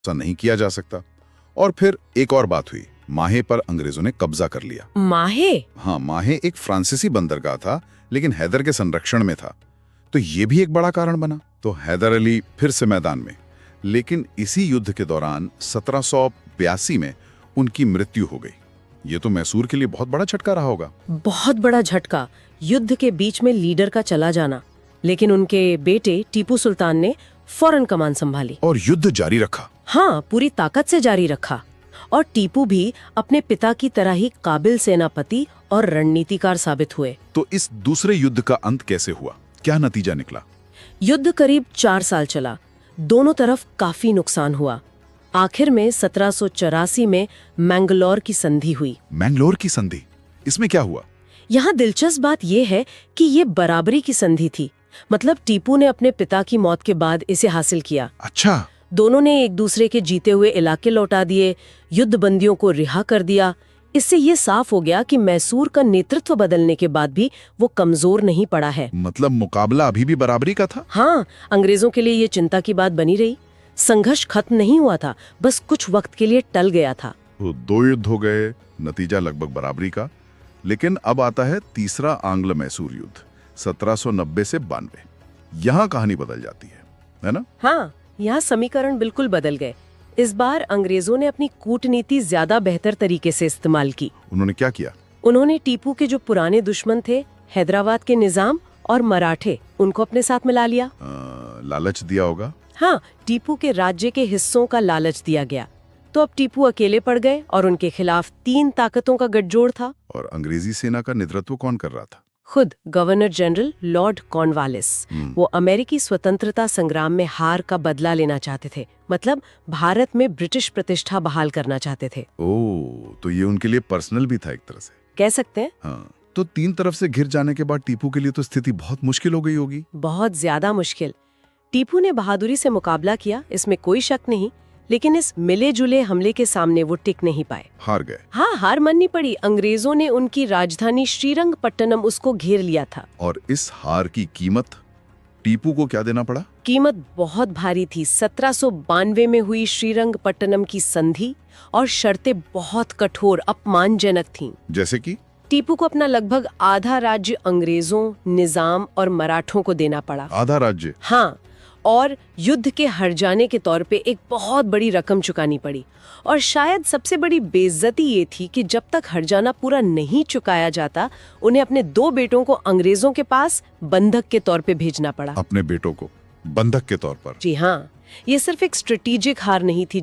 ऐसा नहीं किया जा सकता। और फिर एक और बात हुई, माहे पर अंग्रेजों ने कब्जा कर लिया। माहे? हाँ, माहे एक फ्रांसीसी बंदरगाह था, लेकिन हैदर के संरक्षण में था, तो ये भी एक बड़ा कारण बना। तो हैदर अली फिर से मैदान में, लेकिन इसी युद्ध के दौरान 1782 में उनकी मृत्यु हो गई। ये तो मैसूर के लिए बहुत बड़ा झटका रहा होगा। बहुत बड़ा झटका, युद्ध के बीच में लीडर का चला जाना। लेकिन उनके बेटे टीपू सुल्तान ने फौरन कमान संभाली और युद्ध जारी रखा। हाँ, पूरी ताकत से जारी रखा। और टीपू भी अपने पिता की तरह ही काबिल सेनापति और रणनीतिकार साबित हुए। तो इस दूसरे युद्ध का अंत कैसे हुआ, क्या नतीजा निकला? युद्ध करीब 4 साल चला, दोनों तरफ काफी नुकसान हुआ। आखिर में 1784 में मैंगलोर की संधि हुई। मैंगलोर की संधि, इसमें क्या हुआ? यहाँ दिलचस्प बात यह है कि ये बराबरी की संधि थी। मतलब टीपू ने अपने पिता की मौत के बाद इसे हासिल किया। अच्छा। दोनों ने एक दूसरे के जीते हुए इलाके लौटा दिए, युद्ध बंदियों को रिहा कर दिया। इससे ये साफ हो गया कि मैसूर का नेतृत्व बदलने के बाद भी वो कमजोर नहीं पड़ा है। मतलब मुकाबला अभी भी बराबरी का था? हाँ, अंग्रेजों के लिए ये चिंता की बात बनी रही। संघर्ष खत्म नहीं हुआ था, बस कुछ वक्त के लिए टल गया था। तो 2 युद्ध हो गए, नतीजा लगभग बराबरी का। लेकिन अब आता है तीसरा आंग्ल मैसूर युद्ध, 1790 से 92। यहाँ कहानी बदल जाती है ना? हाँ, यहाँ समीकरण बिल्कुल बदल गए। इस बार अंग्रेजों ने अपनी कूटनीति ज्यादा बेहतर तरीके से इस्तेमाल की। उन्होंने क्या किया? उन्होंने टीपू के जो पुराने दुश्मन थे, हैदराबाद के निजाम और मराठे, उनको अपने साथ मिला लिया। लालच दिया होगा? हाँ, टीपू के राज्य के हिस्सों का लालच दिया गया। तो अब टीपू अकेले पड़ गए और उनके खिलाफ 3 ताकतों का गठजोड़ था। और अंग्रेजी सेना का नेतृत्व कौन कर रहा था? खुद गवर्नर जनरल लॉर्ड कॉर्नवालिस। वो अमेरिकी स्वतंत्रता संग्राम में हार का बदला लेना चाहते थे। मतलब भारत में ब्रिटिश प्रतिष्ठा बहाल करना चाहते थे। ओह, तो ये उनके लिए पर्सनल भी था एक तरह से, कह सकते हैं। हाँ, तो 3 तरफ से घिर जाने के बाद टीपू के लिए तो स्थिति बहुत मुश्किल हो गई होगी। बहुत ज्यादा मुश्किल। टीपू ने बहादुरी से मुकाबला किया, इसमें कोई शक नहीं, लेकिन इस मिले जुले हमले के सामने वो टिक नहीं पाए। हार गए। हाँ, हार माननी पड़ी। अंग्रेजों ने उनकी राजधानी श्रीरंगपट्टनम उसको घेर लिया था। और इस हार की कीमत टीपू को क्या देना पड़ा? कीमत बहुत भारी थी। 1792 में हुई श्रीरंगपट्टनम की संधि और शर्तें बहुत कठोर, अपमानजनक थीं। जैसे कि टीपू को अपना लगभग आधा राज्य अंग्रेजों, निजाम और मराठों को देना पड़ा। आधा राज्य? हाँ, और युद्ध के हार जाने के तौर पे एक बहुत बड़ी रकम चुकानी पड़ी। और शायद सबसे बड़ी बेइज्जती ये थी कि जब तक हर्जाना पूरा नहीं चुकाया जाता, उन्हें अपने 2 बेटों को अंग्रेजों के पास बंधक के तौर पे भेजना पड़ा। अपने बेटों को बंधक के तौर पर? जी हाँ, ये सिर्फ एक स्ट्रेटेजिक हार नहीं थी